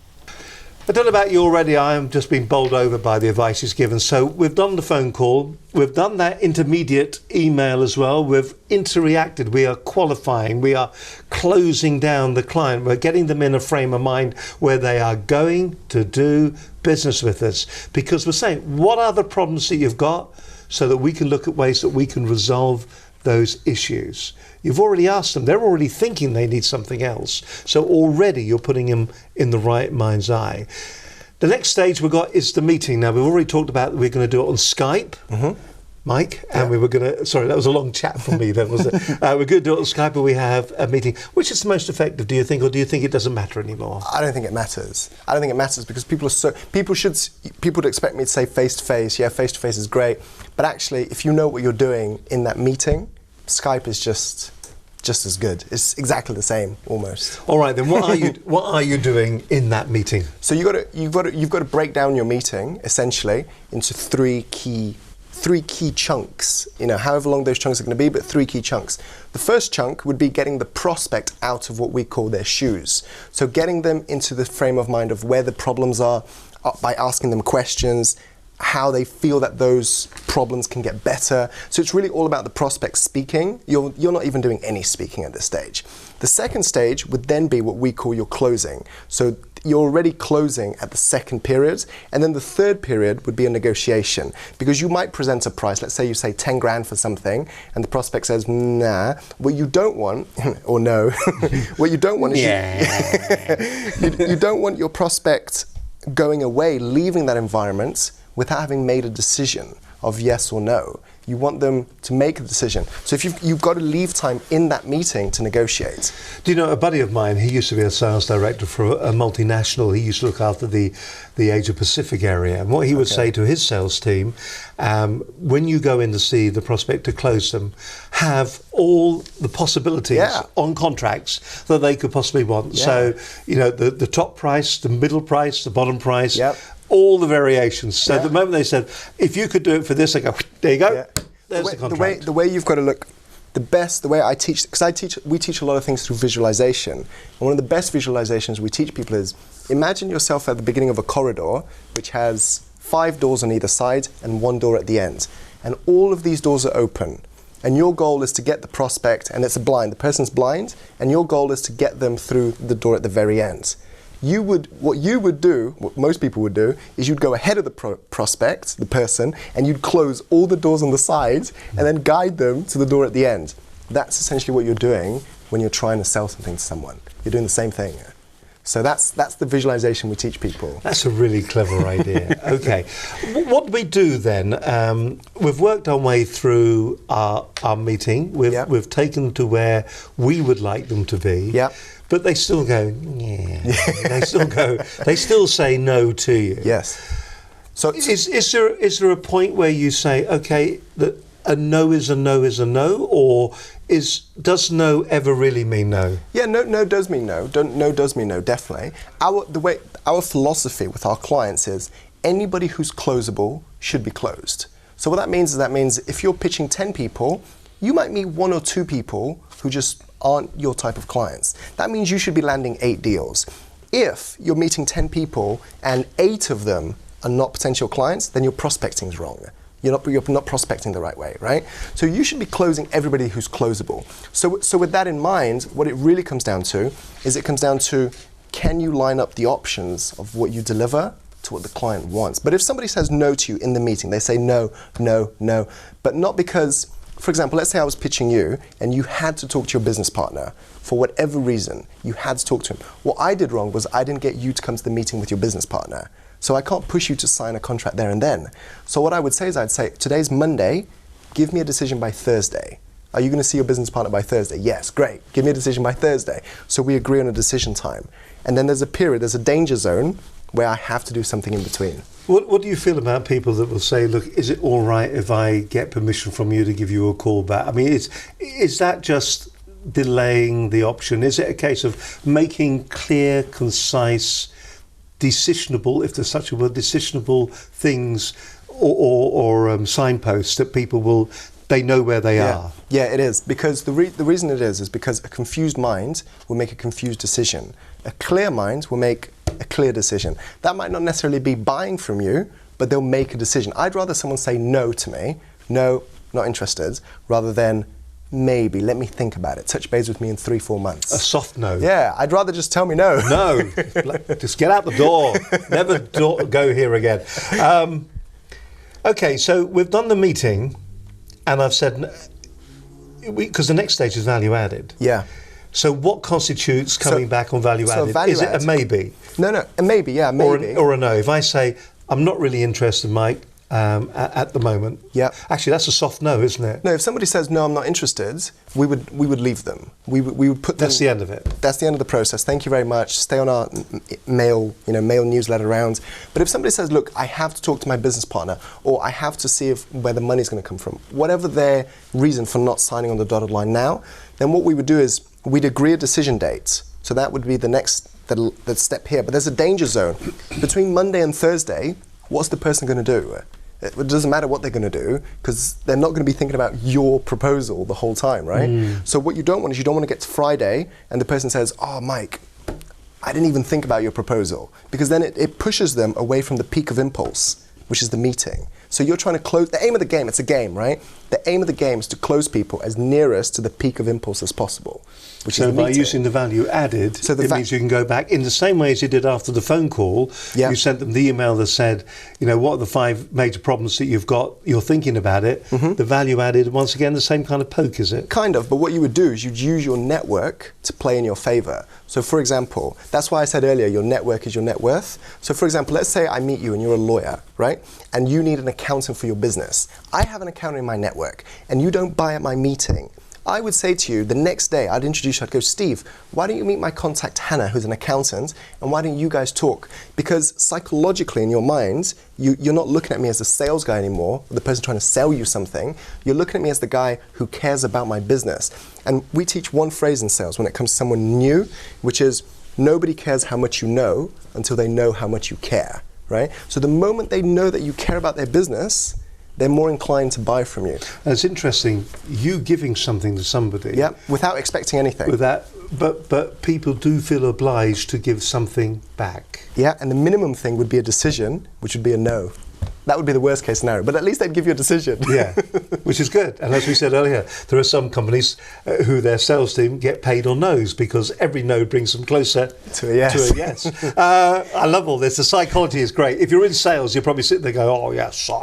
I don't know about you already, I am just being bowled over by the advice he's given. So we've done the phone call, we've done that intermediate email as well, we've interacted, we are qualifying, we are closing down the client, we're getting them in a frame of mind where they are going to do business with us. Because we're saying, what are the problems that you've got, so that we can look at ways that we can resolve those issues. You've already asked them, they're already thinking they need something else. So already you're putting them in the right mind's eye. The next stage we've got is the meeting. Now, we've already talked about we're going to do it on Skype, Mike, and we were going to, sorry, that was a long chat for me then, wasn't it? We're going to do it on Skype, but we have a meeting. Which is the most effective, do you think, or do you think it doesn't matter anymore? I don't think it matters. I don't think it matters because people would expect me to say face-to-face. Yeah, face-to-face is great. But actually, if you know what you're doing in that meeting, Skype is just as good. It's exactly the same, almost. All right, then what are you doing in that meeting? So you've got to break down your meeting essentially into three key chunks. You know, however long those chunks are going to be, but three key chunks. The first chunk would be getting the prospect out of what we call their shoes. So getting them into the frame of mind of where the problems are by asking them questions, how they feel that those problems can get better. So it's really all about the prospect speaking. You're not even doing any speaking at this stage. The second stage would then be what we call your closing. So you're already closing at the second period, and then the third period would be a negotiation, because you might present a price. Let's say you say 10 grand for something, and the prospect says, nah. What you don't want, or no, what you don't want is you don't want your prospect going away, leaving that environment without having made a decision of yes or no. You want them to make a decision. So if you've got to leave time in that meeting to negotiate. Do you know, a buddy of mine, he used to be a sales director for a multinational. He used to look after the Asia Pacific area. And what he would say to his sales team, when you go in to see the prospect to close them, have all the possibilities on contracts that they could possibly want. Yeah. So, you know, the top price, the middle price, the bottom price, all the variations. So the moment they said, if you could do it for this, I go, there you go. There's the contract. The way you've got to look, the way I teach, because we teach a lot of things through visualization. And one of the best visualizations we teach people is, imagine yourself at the beginning of a corridor, which has 5 doors on either side and 1 door at the end. And all of these doors are open. And your goal is to get the prospect, and it's a blind, the person's blind, and your goal is to get them through the door at the very end. What you would do, what most people would do, is you'd go ahead of the prospect, the person, and you'd close all the doors on the side and then guide them to the door at the end. That's essentially what you're doing when you're trying to sell something to someone. You're doing the same thing. So that's the visualization we teach people. That's a really clever idea. Okay. What do we do then? We've worked our way through our meeting. We've taken them to where we would like them to be. Yeah. But they still go, they still say no to you. Yes. So is there a point where you say, okay, that a no is a no is a no, or does no ever really mean no? Yeah, no does mean no. No does mean no, definitely. Our philosophy with our clients is anybody who's closable should be closed. So what that means is if you're pitching 10 people, you might meet 1 or 2 people who just aren't your type of clients. That means you should be landing 8 deals. If you're meeting 10 people and 8 of them are not potential clients, then your prospecting is wrong. You're not prospecting the right way, right? So you should be closing everybody who's closable. So with that in mind, what it really comes down to is can you line up the options of what you deliver to what the client wants? But if somebody says no to you in the meeting, they say no, no, no, but not because, for example, let's say I was pitching you and you had to talk to your business partner for whatever reason. You had to talk to him. What I did wrong was I didn't get you to come to the meeting with your business partner. So I can't push you to sign a contract there and then. So what I would say is I'd say, today's Monday, give me a decision by Thursday. Are you going to see your business partner by Thursday? Yes, great. Give me a decision by Thursday. So we agree on a decision time. And then there's a period, there's a danger zone where I have to do something in between. What do you feel about people that will say, look, is it all right if I get permission from you to give you a call back? I mean, is that just delaying the option? Is it a case of making clear, concise, decisionable, if there's such a word, decisionable things or signposts that people they know where they are? Yeah, it is. Because the reason it is because a confused mind will make a confused decision. A clear mind will make a clear decision. That might not necessarily be buying from you, but they'll make a decision. I'd rather someone say no to me, no, not interested, rather than maybe, let me think about it, touch base with me in 3-4 months. A soft no. Yeah, I'd rather just tell me no. No, just get out the door. Never go here again. Okay, so we've done the meeting, and I've said, because the next stage is value added. Yeah. So what constitutes coming back on value added? Is it a maybe? No, a maybe, yeah, maybe. Or a no. If I say, I'm not really interested, Mike, at the moment. Yeah. Actually, that's a soft no, isn't it? No, if somebody says, no, I'm not interested, we would leave them. We would put them... That's the end of it. That's the end of the process. Thank you very much. Stay on our mail newsletter rounds. But if somebody says, look, I have to talk to my business partner, or I have to see where the money's going to come from, whatever their reason for not signing on the dotted line now, then what we would do is we'd agree a decision date. So that would be the next the step here. But there's a danger zone. Between Monday and Thursday, what's the person going to do? It doesn't matter what they're going to do, because they're not going to be thinking about your proposal the whole time, right? So what you don't want is you don't want to get to Friday and the person says, oh, Mike, I didn't even think about your proposal. Because then it pushes them away from the peak of impulse, which is the meeting. So you're trying to close, the aim of the game, it's a game, right? The aim of the game is to close people as nearest to the peak of impulse as possible. Which so is the by meeting. using the value added, So it means you can go back in the same way as you did after the phone call. Yeah. You sent them the email that said, what are the 5 major problems that you've got, you're thinking about it. The value added, once again, the same kind of poke, is it? Kind of, but what you would do is you'd use your network to play in your favor. So for example, that's why I said earlier, your network is your net worth. So for example, let's say I meet you and you're a lawyer, right? And you need an accountant for your business. I have an accountant in my network and you don't buy at my meeting. I would say to you, the next day, I'd introduce you, I'd go, Steve, why don't you meet my contact Hannah, who's an accountant, and why don't you guys talk? Because psychologically in your mind, you're not looking at me as the sales guy anymore, the person trying to sell you something. You're looking at me as the guy who cares about my business. And we teach one phrase in sales when it comes to someone new, which is, nobody cares how much you know until they know how much you care, right? So the moment they know that you care about their business, they're more inclined to buy from you. And it's interesting, you giving something to somebody. Yeah, without expecting anything. But people do feel obliged to give something back. Yeah, and the minimum thing would be a decision, which would be a no. That would be the worst case scenario, but at least they'd give you a decision. Yeah, which is good. And as we said earlier, there are some companies who their sales team get paid on no's because every no brings them closer to a yes. I love all this. The psychology is great. If you're in sales, you're probably sitting there going, oh, yes, oh,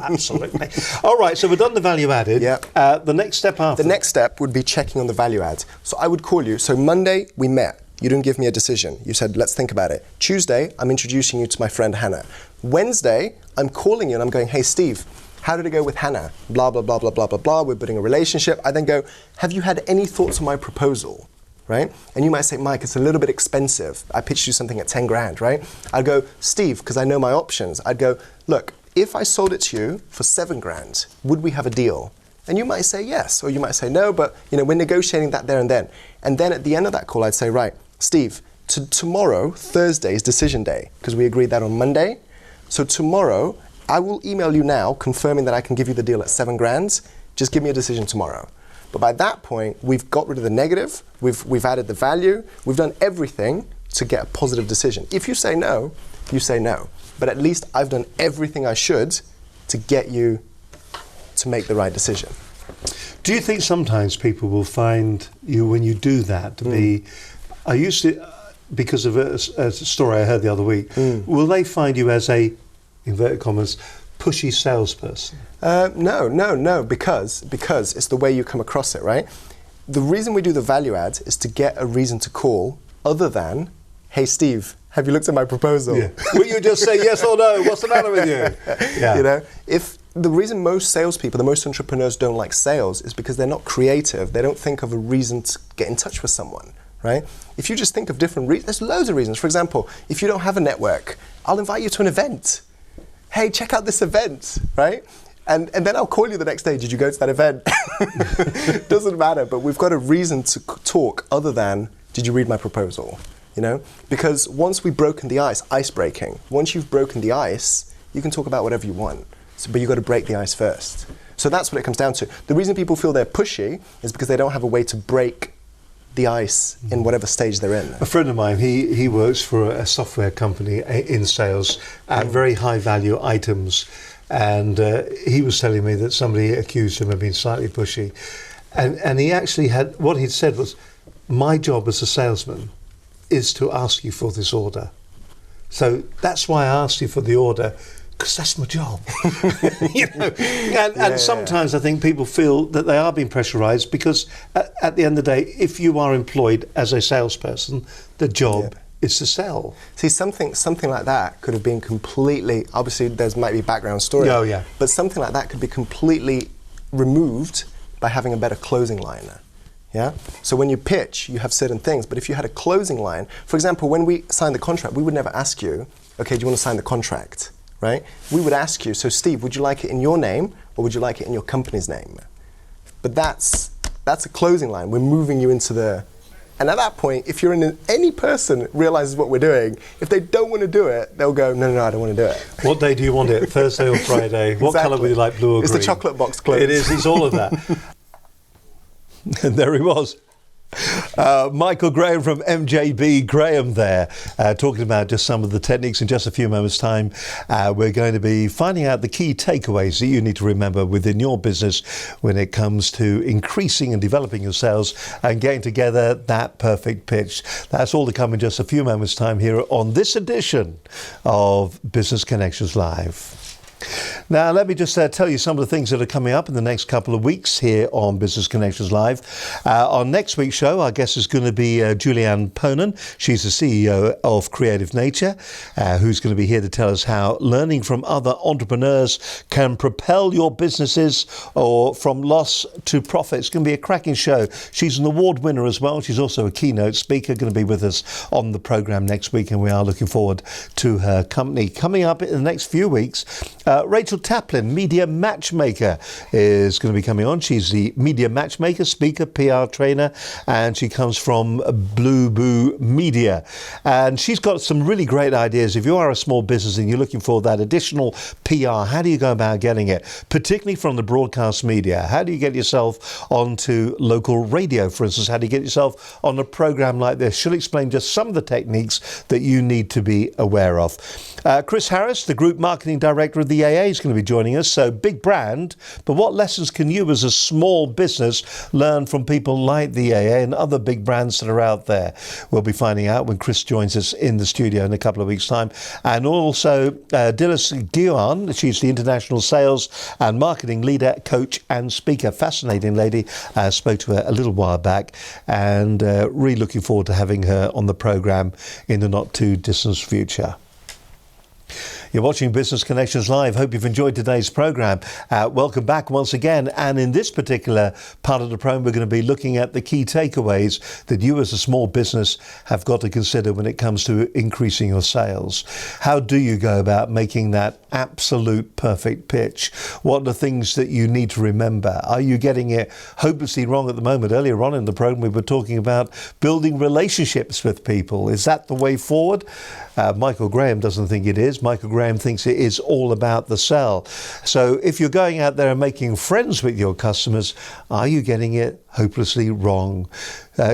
absolutely. All right, so we've done the value added. Yeah. The next step after? The next step would be checking on the value add. So I would call you. So Monday, we met. You didn't give me a decision. You said, let's think about it. Tuesday, I'm introducing you to my friend Hannah. Wednesday, I'm calling you and I'm going, hey, Steve, how did it go with Hannah? Blah, blah, blah, blah, blah, blah, blah. We're building a relationship. I then go, have you had any thoughts on my proposal? Right? And you might say, Mike, it's a little bit expensive. I pitched you something at 10 grand, right? I'd go, Steve, because I know my options. I'd go, look, if I sold it to you for 7 grand, would we have a deal? And you might say yes, or you might say no, but we're negotiating that there and then. And then at the end of that call, I'd say, right, Steve, tomorrow, Thursday, is decision day, because we agreed that on Monday. So tomorrow, I will email you now confirming that I can give you the deal at 7 grand. Just give me a decision tomorrow. But by that point, we've got rid of the negative, we've added the value, we've done everything to get a positive decision. If you say no, you say no. But at least I've done everything I should to get you to make the right decision. Do you think sometimes people will find you, when you do that, to be... I used to, because of a story I heard the other week, will they find you as a, inverted commas, pushy salesperson? No, because it's the way you come across it, right? The reason we do the value add is to get a reason to call other than, hey Steve, have you looked at my proposal? Yeah. Will you just say yes or no? What's the matter with you? Yeah. You know, if the reason most salespeople, the most entrepreneurs don't like sales is because they're not creative. They don't think of a reason to get in touch with someone, right? If you just think of different reasons, there's loads of reasons. For example, if you don't have a network, I'll invite you to an event. Hey, check out this event, right? And then I'll call you the next day. Did you go to that event? Doesn't matter, but we've got a reason to talk other than, did you read my proposal? You know, because once we've broken the ice breaking, once you've broken the ice, you can talk about whatever you want. But you've got to break the ice first. So that's what it comes down to. The reason people feel they're pushy is because they don't have a way to break the ice in whatever stage they're in. A friend of mine, he works for a software company in sales at very high value items. And he was telling me that somebody accused him of being slightly pushy. And he actually had, what he'd said was, my job as a salesman is to ask you for this order. So that's why I asked you for the order, because that's my job. You know? And sometimes I think people feel that they are being pressurized because at the end of the day, if you are employed as a salesperson, the job is to sell. See, something like that could have been completely, obviously there might be background story, but something like that could be completely removed by having a better closing line. Yeah. So when you pitch, you have certain things, but if you had a closing line, for example, when we signed the contract, we would never ask you, okay, do you want to sign the contract, right? We would ask you, so Steve, would you like it in your name or would you like it in your company's name? But that's a closing line. We're moving you into the, and at that point, if you're in any person realizes what we're doing, if they don't want to do it, they'll go, no, I don't want to do it. What day do you want it? Thursday or Friday? What colour would you like, blue or green? It's the chocolate box close. It is, it's all of that. And there he was. Michael Graham from MJB Graham there, talking about just some of the techniques. In just a few moments' time, we're going to be finding out the key takeaways that you need to remember within your business when it comes to increasing and developing your sales and getting together that perfect pitch. That's all to come in just a few moments' time here on this edition of Business Connections Live. Now, let me just tell you some of the things that are coming up in the next couple of weeks here on Business Connections Live. On next week's show, our guest is going to be Julianne Ponan. She's the CEO of Creative Nature, who's going to be here to tell us how learning from other entrepreneurs can propel your businesses or from loss to profit. It's going to be a cracking show. She's an award winner as well. She's also a keynote speaker, going to be with us on the programme next week, and we are looking forward to her company. Coming up in the next few weeks, Rachel Taplin, Media Matchmaker, is going to be coming on. She's the Media Matchmaker, speaker, PR trainer, and she comes from Blue Boo Media. And she's got some really great ideas. If you are a small business and you're looking for that additional PR, how do you go about getting it? Particularly from the broadcast media. How do you get yourself onto local radio, for instance? How do you get yourself on a program like this? She'll explain just some of the techniques that you need to be aware of. Chris Harris, the Group Marketing Director of the AA, is going to be joining us. So big brand, but what lessons can you as a small business learn from people like the AA and other big brands that are out there? We'll be finding out when Chris joins us in the studio in a couple of weeks' time. And also Dilys Guion, she's the International Sales and Marketing Leader, Coach and Speaker. Fascinating lady. Spoke to her a little while back and really looking forward to having her on the programme in the not too distant future. You're watching Business Connections Live. Hope you've enjoyed today's programme. Welcome back once again. And in this particular part of the programme, we're going to be looking at the key takeaways that you as a small business have got to consider when it comes to increasing your sales. How do you go about making that absolute perfect pitch? What are the things that you need to remember? Are you getting it hopelessly wrong at the moment? Earlier on in the programme, we were talking about building relationships with people. Is that the way forward? Michael Graham doesn't think it is. Michael Graham thinks it is all about the sell. So if you're going out there and making friends with your customers, are you getting it hopelessly wrong?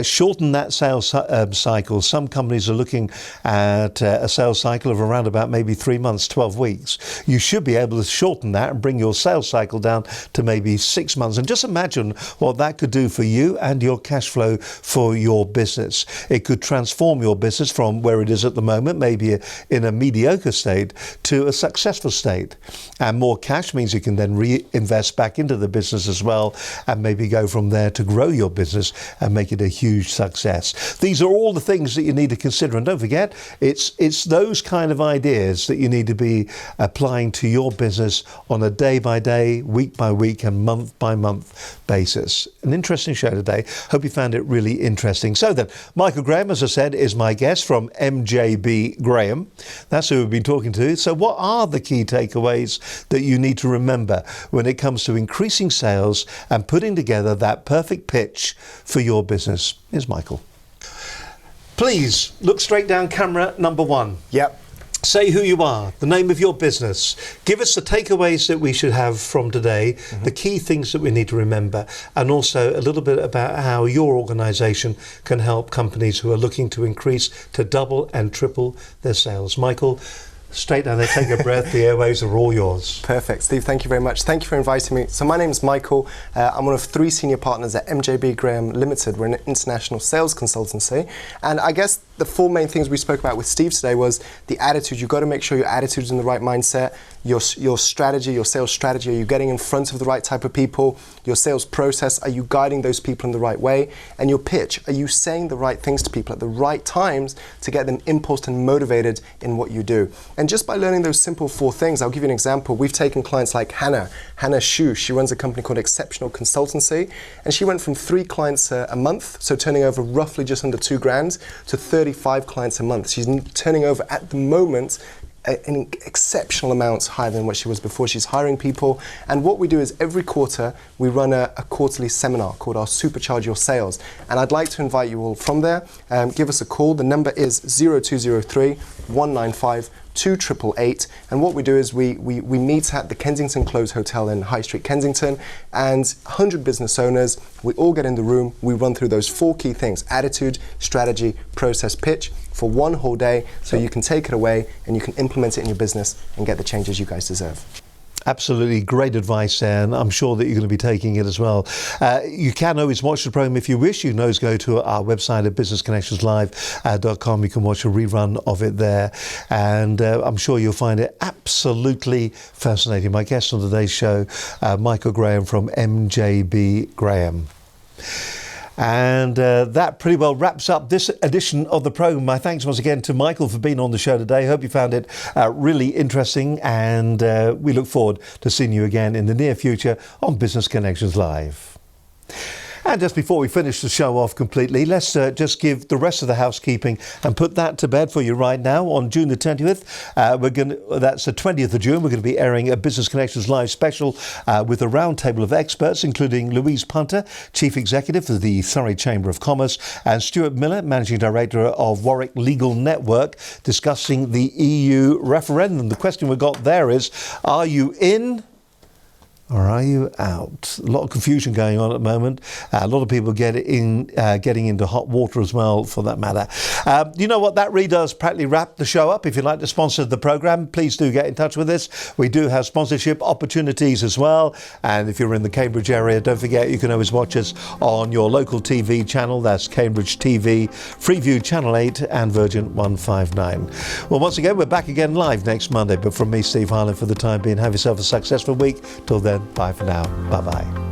Shorten that sales cycle. Some companies are looking at a sales cycle of around about maybe 3 months, 12 weeks. You should be able to shorten that and bring your sales cycle down to maybe 6 months. And just imagine what that could do for you and your cash flow for your business. It could transform your business from where it is at the moment, maybe in a mediocre state, to a successful state. And more cash means you can then reinvest back into the business as well and maybe go from there to grow your business and make it a huge success. These are all the things that you need to consider. And don't forget, it's those kind of ideas that you need to be applying to your business on a day-by-day, week-by-week and month-by-month basis. An interesting show today. Hope you found it really interesting. So then, Michael Graham, as I said, is my guest from MJB Graham. That's who we've been talking to. So what are the key takeaways that you need to remember when it comes to increasing sales and putting together that perfect pitch for your business? Here's Michael. Please look straight down camera number 1. Yep. Say who you are, the name of your business. Give us the takeaways that we should have from today, the key things that we need to remember, and also a little bit about how your organisation can help companies who are looking to increase, to double and triple their sales. Michael, straight down there, take a breath. The airwaves are all yours. Perfect. Steve, thank you very much. Thank you for inviting me. So my name's Michael. I'm one of 3 senior partners at MJB Graham Limited. We're an international sales consultancy. And I guess the 4 main things we spoke about with Steve today was the attitude. You've got to make sure your attitude's in the right mindset. Your strategy, your sales strategy, are you getting in front of the right type of people? Your sales process, are you guiding those people in the right way? And your pitch, are you saying the right things to people at the right times to get them impulsed and motivated in what you do? And just by learning those simple 4 things, I'll give you an example. We've taken clients like Hannah Shu. She runs a company called Exceptional Consultancy, and she went from 3 clients a month, so turning over roughly just under $2,000, to 35 clients a month. She's turning over at the moment an exceptional amount higher than what she was before. She's hiring people, and what we do is every quarter we run a quarterly seminar called our Supercharge Your Sales, and I'd like to invite you all from there. Give us a call. The number is 0203 195 2888, and what we do is we meet at the Kensington Close Hotel in High Street, Kensington, and 100 business owners. We all get in the room, we run through those 4 key things: attitude, strategy, process, pitch, for 1 whole day, so you can take it away and you can implement it in your business and get the changes you guys deserve. Absolutely great advice, and I'm sure that you're going to be taking it as well. You can always watch the program if you wish. You can always go to our website at businessconnectionslive.com. You can watch a rerun of it there, and I'm sure you'll find it absolutely fascinating. My guest on today's show, Michael Graham from MJB Graham. And that pretty well wraps up this edition of the programme. My thanks once again to Michael for being on the show today. Hope you found it really interesting, and we look forward to seeing you again in the near future on Business Connections Live. And just before we finish the show off completely, let's just give the rest of the housekeeping and put that to bed for you right now. On June the 20th, that's the 20th of June, we're going to be airing a Business Connections Live special with a roundtable of experts, including Louise Punter, Chief Executive of the Surrey Chamber of Commerce, and Stuart Miller, Managing Director of Warwick Legal Network, discussing the EU referendum. The question we've got there is, are you in or are you out? A lot of confusion going on at the moment. A lot of people getting into hot water as well, for that matter. You know what? That really does practically wrap the show up. If you'd like to sponsor the programme, please do get in touch with us. We do have sponsorship opportunities as well. And if you're in the Cambridge area, don't forget you can always watch us on your local TV channel. That's Cambridge TV, Freeview Channel 8 and Virgin 159. Well, once again, we're back again live next Monday. But from me, Steve Harlan, for the time being, have yourself a successful week. Till then, bye for now. Bye-bye.